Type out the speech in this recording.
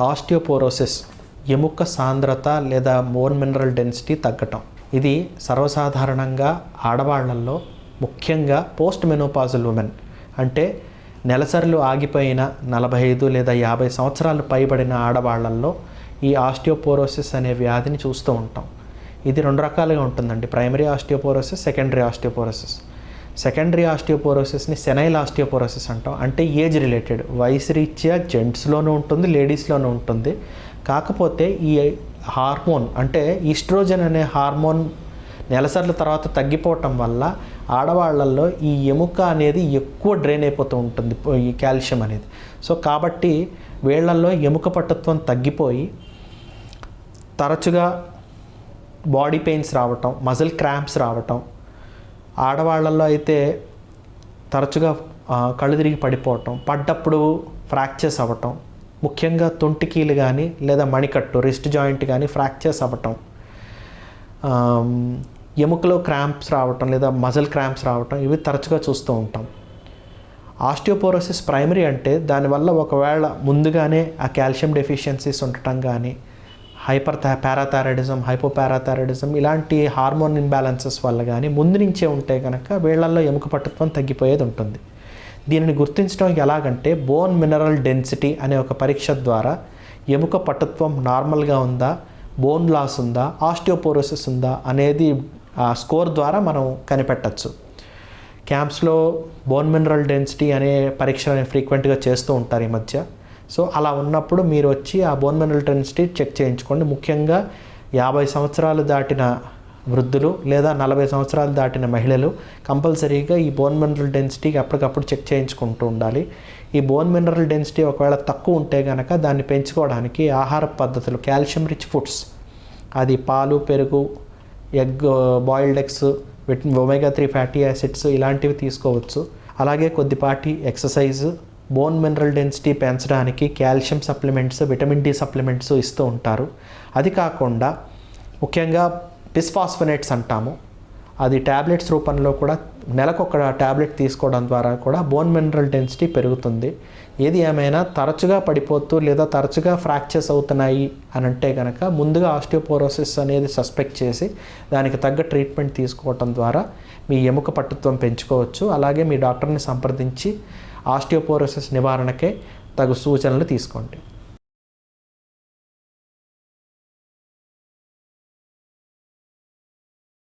Osteoporosis ఎముక సాంద్రత లేదా బోన్ మినరల్ డెన్సిటీ తగ్గటం. ఇది సర్వసాధారణంగా ఆడవాళ్లలో, ముఖ్యంగా పోస్ట్ మెనోపాజల్ ఉమెన్ అంటే నెలసరిలు ఆగిపోయిన 45 లేదా 50 సంవత్సరాలు పైబడిన ఆడవాళ్లలో ఈ ఆస్టియోపోరోసిస్ అనే వ్యాధిని చూస్తూ ఉంటాం. ఇది 2 రకాలుగా ఉంటుందండి. Primary osteoporosis, secondary osteoporosis. Secondary ఆస్టియోపోరోసిస్ని సెనైల్ ఆస్టియోపోరోసిస్ అంటాం. అంటే ఏజ్ రిలేటెడ్, వయసు రీత్యా జెంట్స్లోనూ ఉంటుంది, లేడీస్లోనూ ఉంటుంది. కాకపోతే ఈ హార్మోన్ అంటే ఈస్ట్రోజన్ అనే హార్మోన్ నెలసర్ల తర్వాత తగ్గిపోవటం వల్ల ఆడవాళ్లలో ఈ ఎముక అనేది ఎక్కువ డ్రైన్ అయిపోతూ ఉంటుంది, ఈ కాల్షియం అనేది. సో కాబట్టి వీళ్లలో ఎముక పట్టుత్వం తగ్గిపోయి తరచుగా బాడీ పెయిన్స్ రావటం, మజిల్ క్రాంప్స్ రావటం, ఆడవాళ్లలో అయితే తరచుగా కళ్ళు తిరిగి పడిపోవటం, పడ్డప్పుడు ఫ్రాక్చర్స్ అవ్వటం, ముఖ్యంగా తొంటికీలు కానీ లేదా మణికట్టు రిస్ట్ జాయింట్ కానీ ఫ్రాక్చర్స్ అవ్వటం, ఎముకలో క్రాంప్స్ రావటం లేదా మజిల్ క్రాంప్స్ రావటం, ఇవి తరచుగా చూస్తూ ఉంటాం. ఆస్టియోపోరోసిస్ ప్రైమరీ అంటే దానివల్ల ఒకవేళ ముందుగానే ఆ కాల్షియం డెఫిషియన్సీస్ ఉండటం కానీ, పారాథైరాయిడిజం, హైపోపారాథైరాయిడిజం ఇలాంటి హార్మోన్ ఇంబ్యాలెన్సెస్ వల్ల కానీ ముందు నుంచే ఉంటే కనుక వీళ్లలో ఎముక పట్టుత్వం తగ్గిపోయేది ఉంటుంది. దీనిని గుర్తించడం ఎలాగంటే బోన్ మినరల్ డెన్సిటీ అనే ఒక పరీక్ష ద్వారా ఎముక పట్టుత్వం నార్మల్గా ఉందా, బోన్ లాస్ ఉందా, ఆస్టియోపోరోసిస్ ఉందా అనేది స్కోర్ ద్వారా మనం కనిపెట్టచ్చు. క్యాంప్స్లో బోన్ మినరల్ డెన్సిటీ అనే పరీక్షలని ఫ్రీక్వెంట్గా చేస్తూ ఉంటారు ఈ మధ్య. సో అలా ఉన్నప్పుడు మీరు వచ్చి ఆ బోన్ మినరల్ డెన్సిటీ చెక్ చేయించుకోండి. ముఖ్యంగా 50 సంవత్సరాలు దాటిన వృద్ధులు లేదా 40 సంవత్సరాలు దాటిన మహిళలు కంపల్సరీగా ఈ బోన్ మినరల్ డెన్సిటీ ఎప్పటికప్పుడు చెక్ చేయించుకుంటూ ఉండాలి. ఈ బోన్ మినరల్ డెన్సిటీ ఒకవేళ తక్కువ ఉంటే కనుక దాన్ని పెంచుకోవడానికి ఆహార పద్ధతులు, కాల్షియం రిచ్ ఫుడ్స్, అది పాలు, పెరుగు, egg, boiled eggs, omega 3 fatty acids ఇలాంటివి తీసుకోవచ్చు. అలాగే కొద్దిపాటి ఎక్సర్సైజ్, బోన్ మినరల్ డెన్సిటీ పెంచడానికి calcium supplements, vitamin D supplements ఇస్తూ ఉంటారు. అది కాకుండా ముఖ్యంగా బిస్ఫాస్ఫనేట్స్ అంటాము, అది ట్యాబ్లెట్స్ రూపంలో కూడా నెలకొక ట్యాబ్లెట్ తీసుకోవడం ద్వారా కూడా బోన్ మినరల్ డెన్సిటీ పెరుగుతుంది. ఏది ఏమైనా తరచుగా పడిపోతూ లేదా తరచుగా ఫ్రాక్చర్స్ అవుతున్నాయి అని అంటే కనుక ముందుగా ఆస్టియోపోరోసిస్ అనేది సస్పెక్ట్ చేసి దానికి తగ్గ ట్రీట్మెంట్ తీసుకోవటం ద్వారా మీ ఎముక పట్టుత్వం పెంచుకోవచ్చు. అలాగే మీ డాక్టర్ని సంప్రదించి ఆస్టియోపోరోసిస్ నివారణకే తగు సూచనలు తీసుకోండి.